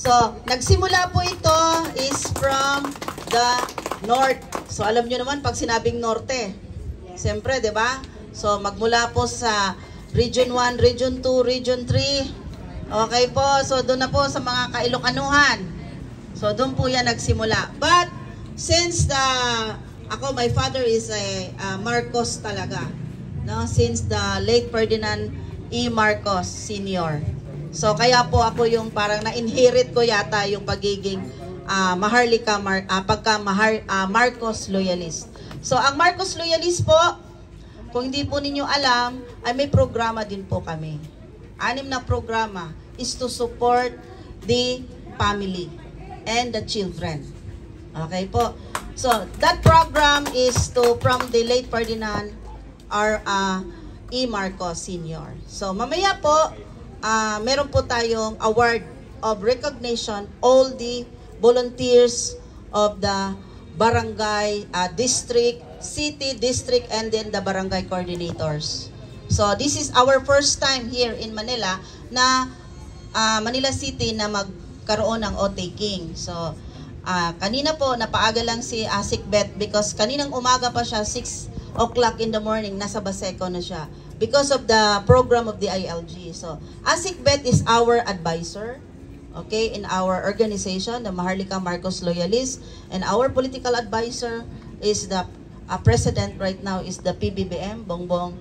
So, nagsimula po ito is from the north. So, alam nyo naman pag sinabing norte, siyempre, di ba? So, magmula po sa Region 1, Region 2, Region 3. Okay po, so doon na po sa mga Kailokanuhan. So, doon po yan nagsimula. But, since my father is a Marcos talaga. No? Since the late Ferdinand E. Marcos Sr. So, kaya po ako yung parang na-inherit ko yata yung pagiging Marcos loyalist. So, ang Marcos loyalist po, kung hindi po ninyo alam, ay may programa din po kami. 6 na programa is to support the family and the children. Okay po. So, that program is from the late Ferdinand E. Marcos Sr. So, mamaya po, meron po tayong award of recognition all the volunteers of the barangay, district, city, district, and then the barangay coordinators. So, this is our first time here in Manila na Manila City na magkaroon ng O-taking. So, kanina po, napaaga lang si Asik Bet because kaninang umaga pa siya, 6 o'clock in the morning, nasa Baseco na siya because of the program of the ILG. So, Asik Bet is our advisor, okay, in our organization, the Maharlika Marcos Loyalists, and our political advisor is the president right now is the PBBM, Bongbong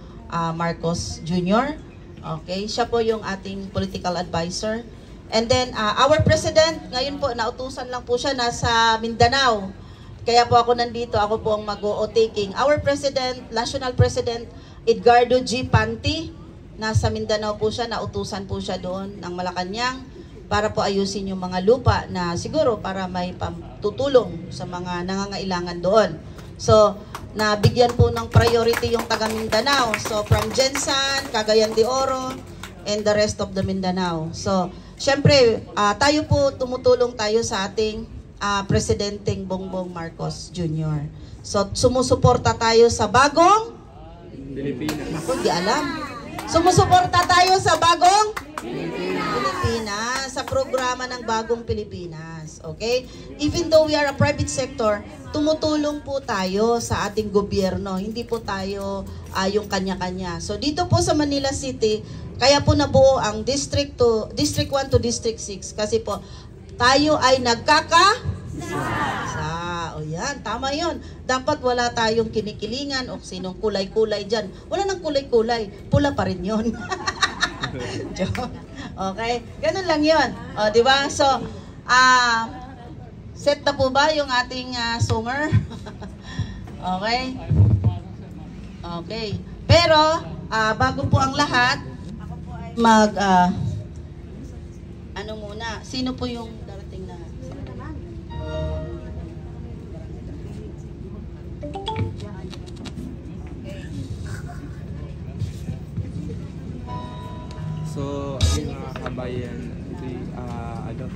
Marcos Jr. Okay, siya po yung ating political advisor. And then, our president, ngayon po, nautusan lang po siya, nasa Mindanao. Kaya po ako nandito, ako po ang mag-o-taking. Our president, national president, Edgardo G. Panti, nasa Mindanao po siya, nautusan po siya doon ng Malacanang para po ayusin yung mga lupa na siguro para may tutulong sa mga nangangailangan doon. So, nabigyan po ng priority yung taga Mindanao. So, from Jensan, Cagayan de Oro, and the rest of the Mindanao. So, syempre, tayo po, tumutulong tayo sa ating Presidenteng Bongbong Marcos Jr. So, sumusuporta tayo sa bagong Pilipinas. Ako, di alam. Sumusuporta tayo sa bagong Pilipinas, sa programa ng bagong Pilipinas. Okay? Even though we are a private sector, tumutulong po tayo sa ating gobyerno. Hindi po tayo yung kanya-kanya. So, dito po sa Manila City, kaya po nabuo ang District 1 to District 6 kasi po tayo ay O yan, tama yon. Dapat wala tayong kinikilingan o sinong kulay-kulay dyan. Wala nang kulay-kulay, pula pa rin yun. Okay? Ganun lang yun. O, di ba? So, set na po ba yung ating sunger? Okay? Okay. Pero, bago po ang lahat, ano muna, sino po yung darating na? So, ayun mga kabayan, ito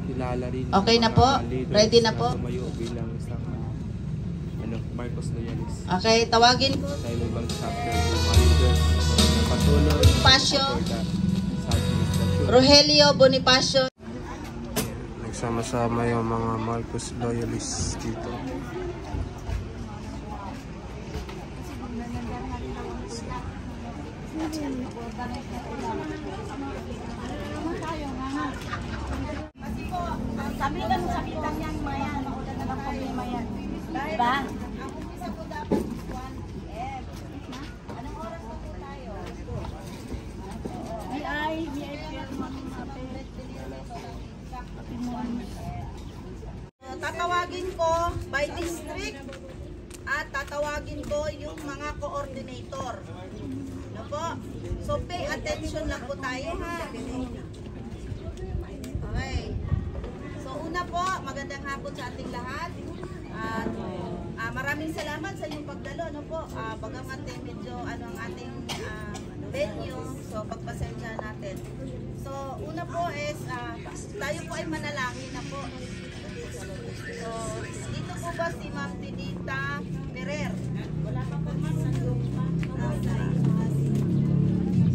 kilala rin. Okay na po? Ready na po? Tumayo bilang isang Marcos loyalist. Okay, tawagin ko. Tayo ibang chapter ng mga leaders na patuloy. Bonifacio. Rogelio Bonifacio. Nagsama-sama yung mga Marcos loyalists dito. Kami lang sa kitang yan, Maya. Naulan na lang problema yan. Diba? Ang umpisa po dapat 1 p.m. Anong oras po tayo? May Pierman Tatawagin ko by district at tatawagin ko yung mga coordinator. Ano po? So pay attention lang po tayo ha. Okay. So una po, magandang hapon sa ating lahat. At maraming salamat sa inyong pagdalo, no po. Bagamat medyo ang ating venue, so pagpasensya natin. So una po is tayo po ay manalangin na po. So dito po ba si Ma'am Tinita Ferrer? Wala pa po ma'am.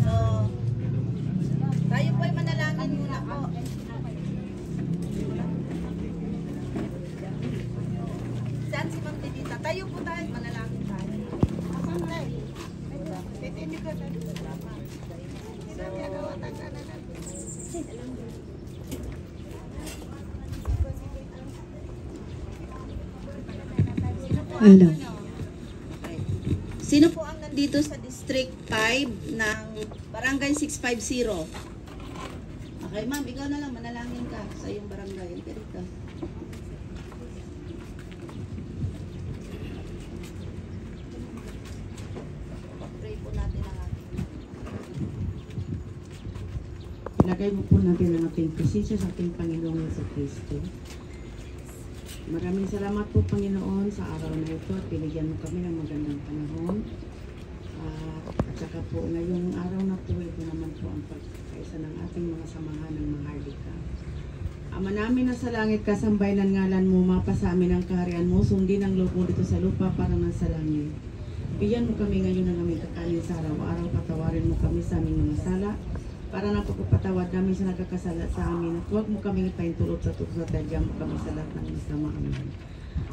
So tayo po ay manalangin muna po. Tayo po tayo, manalangin tayo. Asan tayo? Titinig ko tayo. Hello. Sino po ang nandito sa District 5 ng Barangay 650? Okay, ma'am, ikaw na lang, manalangin ka sa iyong barangay. Dito. Pray po natin ang ating. Ilagay mo po natin ang ating presensya sa ating Panginoong sa Kristo. Maraming salamat po, Panginoon, sa araw na ito at binigyan mo kami ng magandang panahon. At saka po, ngayong araw na po, ito naman po ang pagkaisa ng ating mga samahan ng Maharlika. Ama namin na sa langit, kasambay ng ngalan mo, mapa sa amin ang kaharian mo, sundin ang loob mo dito sa lupa para man sa langit. Bigyan mo kami ngayon ng aming kakanin sa araw-araw, patawarin mo kami sa aming mga sala, para na pagpapatawad namin sa nagkakasala sa amin at huwag mo kaming ipaintulot sa tukso at tadya mo kami sa lahat ng masama. Amen.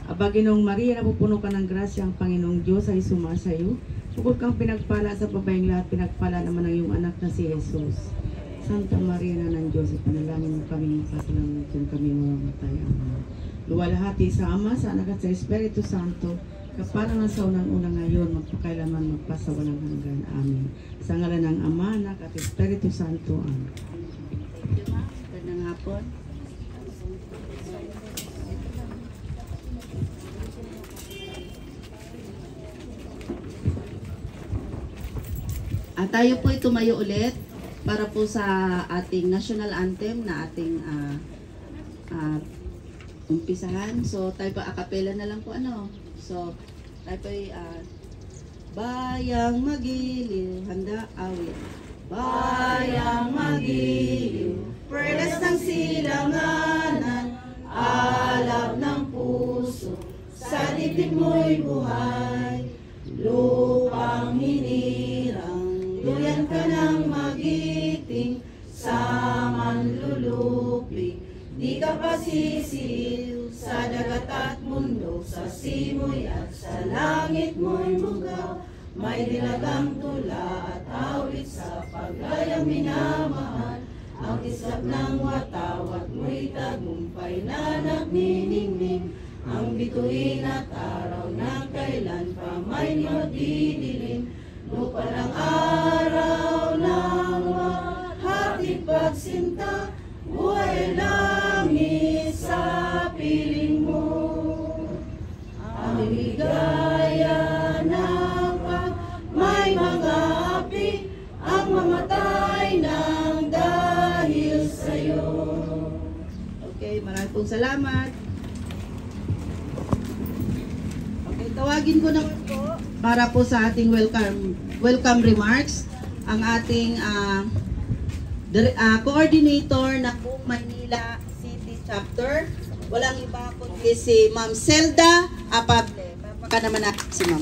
Aba, Ginoong Maria, napupuno ka ng grasya, ang Panginoong Diyos ay sumasayo. Bukod kang pinagpala sa babaeng lahat, pinagpala naman ang iyong anak na si Jesus. Santa Maria na ng Diyos, ipanalangin mo kami magpasalamat kung kami mamamatay. Amen. Luwalhati sa Ama, sa Anak at sa Espiritu Santo, kapara na sa unang-unang ngayon, magpakailanman magpasawalang hanggan. Amen. Sa ngalan ng Ama, Anak at Espiritu Santo. Amen. Thank you, ma'am. Magandang hapon. At tayo po ay tumayo ulit para po sa ating national anthem na ating umpisahan. So tayo pa acapella na lang po ano. So tayo po ay bayang magiliw, handa awit. Bayang magiliw, perlas ng silanganan, alab ng puso, sa dibdib mo'y buhay, lupang hinirang, duyan ka ng magiting, sa manlulupi, di ka pasisiw, sa dagat at mundo, sa simoy at sa langit mo'y mugaw, may dilagang tula at awit sa paglayang minamahal, ang islap ng watawat mo'y tagumpay na nagniningning, ang bituin at araw ng kailan pa may didilim, lupa ng araw ng hatid pagsinta, buhay langit sa piling mo. Ang ligaya ng pag may mga api, ang mamatay ng dahil sa'yo. Okay, maraming pong salamat. Okay, tawagin ko naman po para po sa ating welcome remarks ang ating coordinator ng buong Manila City Chapter. Walang iba kundi si Ma'am Zelda Apable. Baka naman natin si Ma'am.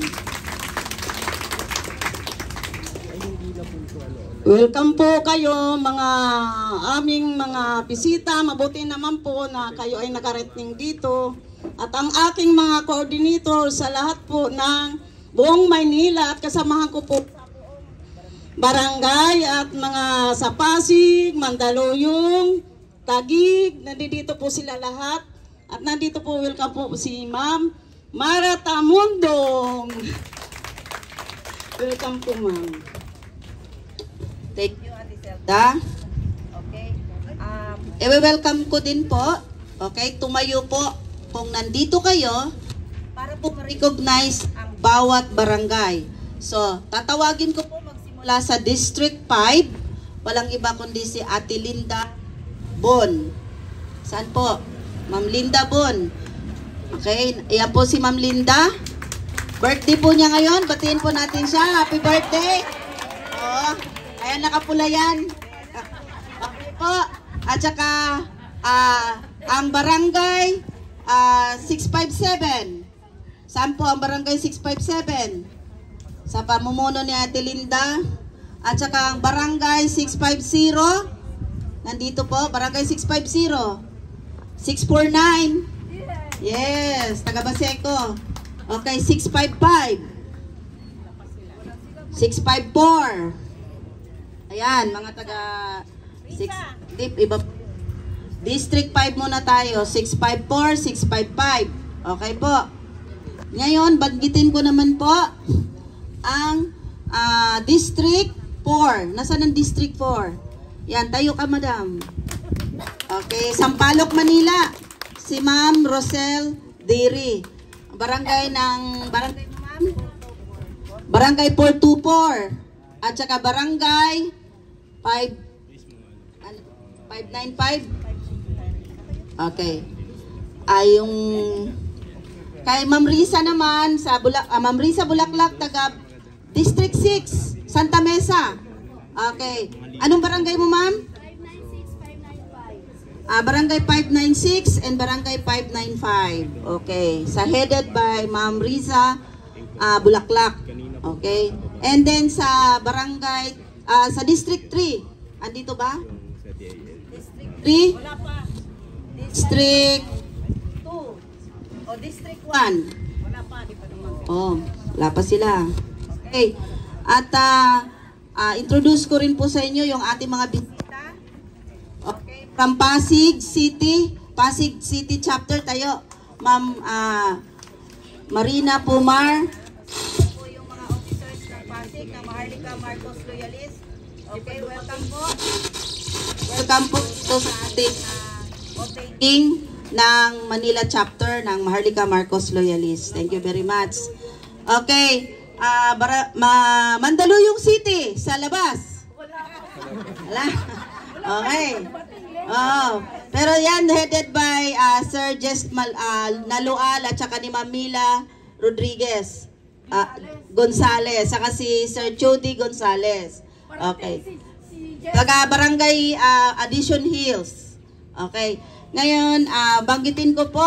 Welcome po kayo mga aming mga bisita. Mabuti naman po na kayo ay nakarating dito. At ang aking mga coordinator sa lahat po ng buong Maynila at kasamahan ko po barangay at mga sa Pasig, Mandaluyong, Taguig, nandito po sila lahat. At nandito po, welcome po si Ma'am Mara Tamundong. Welcome po, Ma'am. Thank you, Ate Zelda. Okay. I-welcome ko din po. Okay, tumayo po kung nandito kayo para po ma-recognize ang bawat barangay. So, tatawagin ko po magsimula sa District 5. Walang iba kundi si Ate Linda Bon. Saan po? Ma'am Linda Bon. Okay, ayan po si Ma'am Linda. Birthday po niya ngayon. Batiin po natin siya. Happy birthday! Oh, ayan, nakapula yan. Okay po. At saka, ang barangay 657. Saan po ang barangay 657? Sa pamumuno ni Ate Linda. At saka ang barangay 650. Nandito po, barangay 650. 649. Yes, taga Baseco. Okay, 655. 654. Ayan, mga taga 6 iba. District 5 muna tayo. 654, 655. Okay po. Ngayon, banggitin ko naman po ang District 4. Nasaan ang District 4? Yan, tayo ka, madam. Okay, Sampaloc, Manila. Si Ma'am Rosel Diri. Barangay mo, ma'am? Barangay 424. At saka Barangay 595. Okay. Yung kay Ma'am Risa naman sa Ma'am Risa Bulaklak, taga District 6, Santa Mesa. Okay. Anong barangay mo, ma'am? 596, 595. Barangay 596 and Barangay 595. Okay. Sa headed by Ma'am Risa Bulaklak. Okay. And then sa barangay sa District 3. Andito ba? District 3? Wala pa. District 2 o District 1? Wala pa, di pa naman. Oh, wala pa sila. Okay. At introduce ko rin po sa inyo yung ating mga bisita. Okay, from Pasig City chapter tayo. Ma'am Marina Pumar. Po yung mga officers ng Pasig na Maharlika Marcos Loyalist. Okay, welcome po. Welcome po ito sa ating opening ng Manila chapter ng Maharlika Marcos Loyalist. Thank you very much. Okay, Mandaluyong City sa labas. Wala. Okay. Oh, pero yan headed by Sir Jess Nalual at saka ni Mamila Rodriguez Gonzales, saka si Sir Chody Gonzales. Okay. Taga Barangay Addition Hills. Okay. Ngayon, banggitin ko po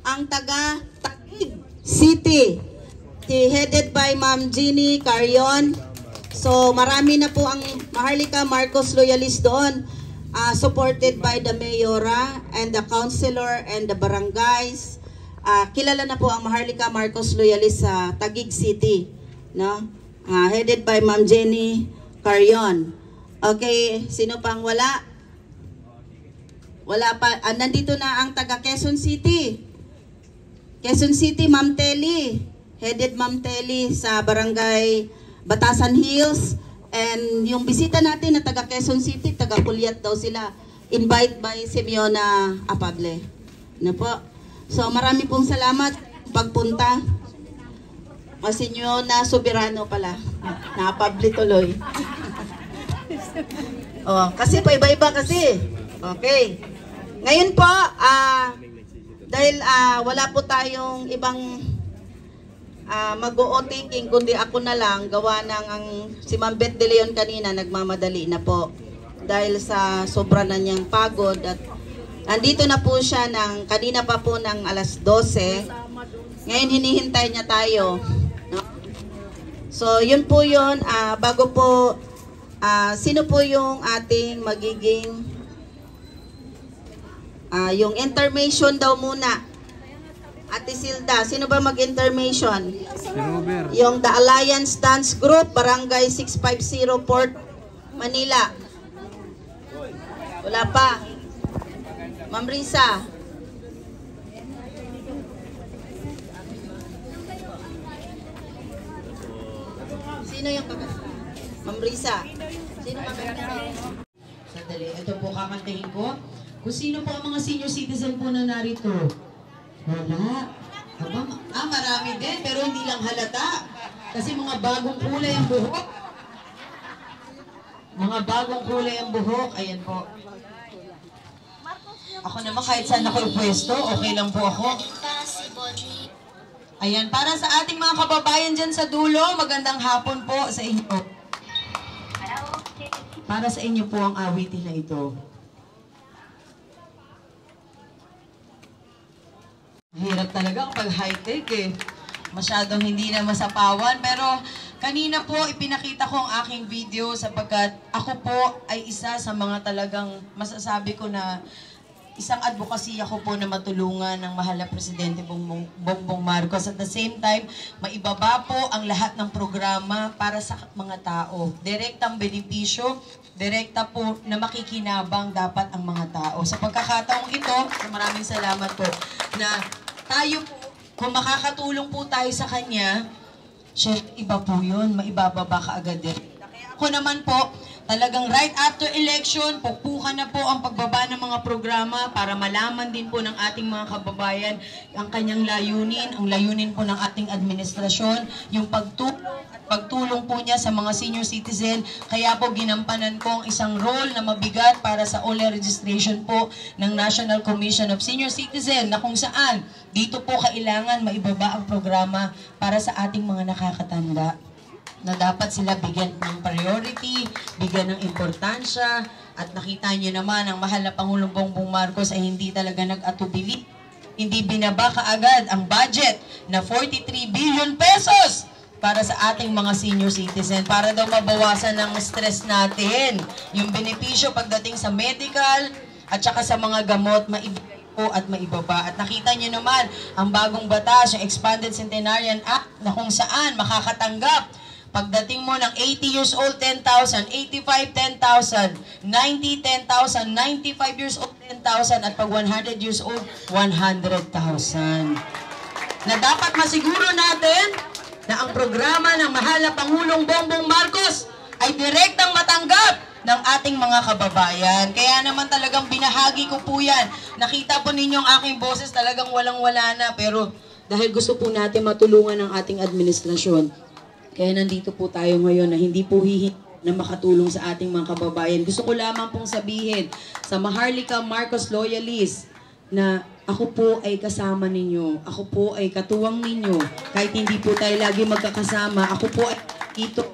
ang taga Taguig City. Headed by Ma'am Jeannie Carion. So, marami na po ang Maharlika Marcos Loyalist doon. Supported by the Mayora and the Councilor and the Barangays. Kilala na po ang Maharlika Marcos Loyalist sa Taguig City. No? Headed by Ma'am Jeannie Carion. Okay, sino pang wala? Wala pa. Nandito na ang taga Quezon City. Quezon City, Ma'am Telly. Headed Ma'am Telly sa Barangay Batasan Hills. And yung bisita natin na taga Quezon City, taga Puliat daw sila. Invite by Simeona Apable. Ano po? So marami pong salamat pagpunta. Simeona Soberano pala. Na-Apable tuloy. Oh, kasi pa iba-iba kasi. Okay. Ngayon po, dahil wala po tayong ibang mag-o-taking, kundi ako na lang, gawa ng si Ma'am Beth De Leon kanina, nagmamadali na po. Dahil sa sobra na niyang pagod at nandito na po siya kanina pa po ng alas 12. Ngayon hinihintay niya tayo. No? So yun po yun, bago po, sino po yung ating magiging yung intermission daw muna. Ate Silda, sino ba mag-intermission? Yung The Alliance Dance Group, Barangay 650 Port Manila. Wala pa. Ma'am Risa. Sino yung kakasama? Ma'am Risa. Sino kakasama? Sandali, ito po kakantahin ko. Kung sino po ang mga senior citizen po na narito? Wala. Marami din, pero hindi lang halata. Kasi mga bagong kulay ang buhok. Mga bagong kulay ang buhok. Ayan po. Ako naman kahit saan ako pwesto, okay lang po ako. Ayan, para sa ating mga kababayan dyan sa dulo, magandang hapon po sa inyo. Para sa inyo po ang awitin na ito. Hirap talaga kapag high-tech eh. Masyadong hindi na masapawan. Pero kanina po ipinakita ko ang aking video sapagkat ako po ay isa sa mga talagang masasabi ko na isang advokasya ko po na matulungan ng mahal na Presidente Bongbong Marcos. At the same time, maibaba po ang lahat ng programa para sa mga tao. Direktang benepisyo, direkta po na makikinabang dapat ang mga tao. Sa pagkakataong ito, maraming salamat po na tayo po, kung makakatulong po tayo sa kanya, syempre iba po yun, maibababa ka agad din. Kaya ako naman po, talagang right after election, pukpukan na po ang pagbaba ng mga programa para malaman din po ng ating mga kababayan ang kanyang layunin, ang layunin po ng ating administrasyon, yung pagtulong po niya sa mga senior citizen. Kaya po ginampanan ko ang isang role na mabigat para sa OLE registration po ng National Commission of Senior Citizen na kung saan dito po kailangan maibaba ang programa para sa ating mga nakakatanda, na dapat sila bigyan ng priority, bigyan ng importansya. At nakita niyo naman, ang mahal na Pangulong Bongbong Marcos ay hindi talaga nag-atubili. Hindi binaba kaagad ang budget na 43 billion pesos para sa ating mga senior citizen, para daw mabawasan ng stress natin. Yung benepisyo pagdating sa medical at saka sa mga gamot, maibigay po at maibaba. At nakita niyo naman, ang bagong batas, yung Expanded Centenarian Act, na kung saan makakatanggap pagdating mo ng 80 years old, 10,000, 85, 10,000, 90, 10,000, 95 years old, 10,000, at pag 100 years old, 100,000. Na dapat masiguro natin na ang programa ng mahal na Pangulong Bongbong Marcos ay direktang matanggap ng ating mga kababayan. Kaya naman talagang binahagi ko po yan. Nakita po ninyo ang aking boses, talagang walang-wala na. Pero dahil gusto po natin matulungan ang ating administrasyon, kaya nandito po tayo ngayon na hindi po hihingi na makatulong sa ating mga kababayan. Gusto ko lamang pong sabihin sa Maharlika Marcos Loyalists na ako po ay kasama ninyo. Ako po ay katuwang ninyo. Kahit hindi po tayo lagi magkakasama, ako po ay ito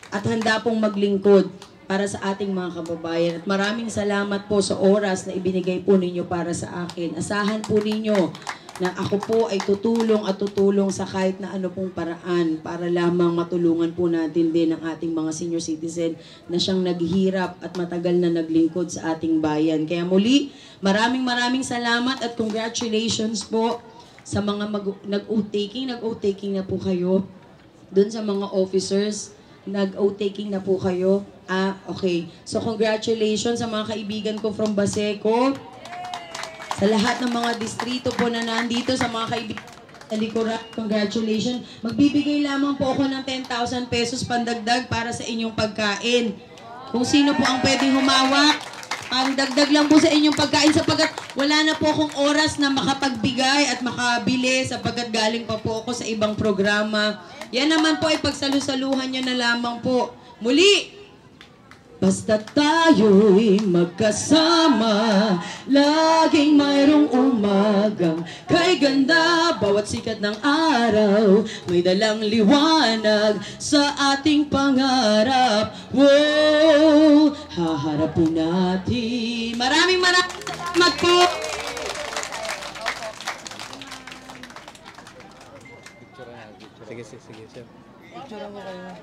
at handa pong maglingkod para sa ating mga kababayan. At maraming salamat po sa oras na ibinigay po ninyo para sa akin. Asahan po ninyo na ako po ay tutulong sa kahit na ano pong paraan para lamang matulungan po natin din ang ating mga senior citizen na siyang naghihirap at matagal na naglingkod sa ating bayan. Kaya muli, maraming salamat at congratulations po sa mga nag-oath-taking. Nag-oath-taking na po kayo. Doon sa mga officers, nag-oath-taking na po kayo. Okay. So congratulations sa mga kaibigan ko from Baseco. Sa lahat ng mga distrito po na nandito, sa mga kaibigan sa likuran, congratulations. Magbibigay lamang po ako ng 10,000 pesos pandagdag para sa inyong pagkain. Kung sino po ang pwedeng humawak, pandagdag lang po sa inyong pagkain sapagkat wala na po akong oras na makapagbigay at makabili sapagkat galing pa po ako sa ibang programa. Yan naman po ay pagsalusaluhan nyo na lamang po. Muli, basta tayo'y magkasama, laging mayroong umagang kay ganda. Bawat sikat ng araw, may dalang liwanag sa ating pangarap. Wow, haharapin natin. Maraming salamat po. Sige, sir. Picture mo kayo.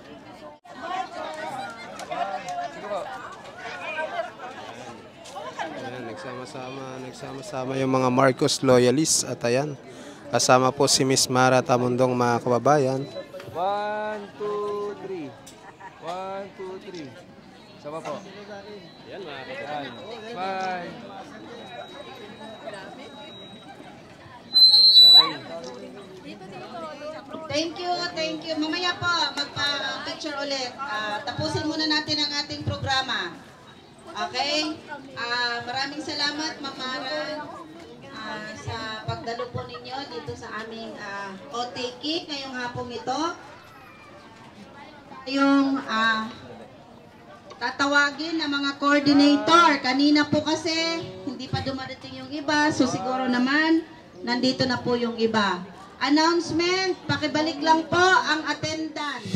Ayan, nagsama-sama yung mga Marcos Loyalists at ayan, kasama po si Miss Mara Tamundong, mga kababayan. 1, 2, 3. 1, 2, 3. Sama po. Yan mga kababayan. Bye. Okay. Thank you. Mamaya po, magpa-picture ulit. Tapusin muna natin ang ating programa. Okay? Maraming salamat, Ma'am Mara, sa pagdalo po ninyo dito sa aming oath-taking ngayong hapong ito. Yung tatawagin ng mga coordinator. Kanina po kasi hindi pa dumarating yung iba, so siguro naman nandito na po yung iba. Announcement, pakibalik lang po ang attendance.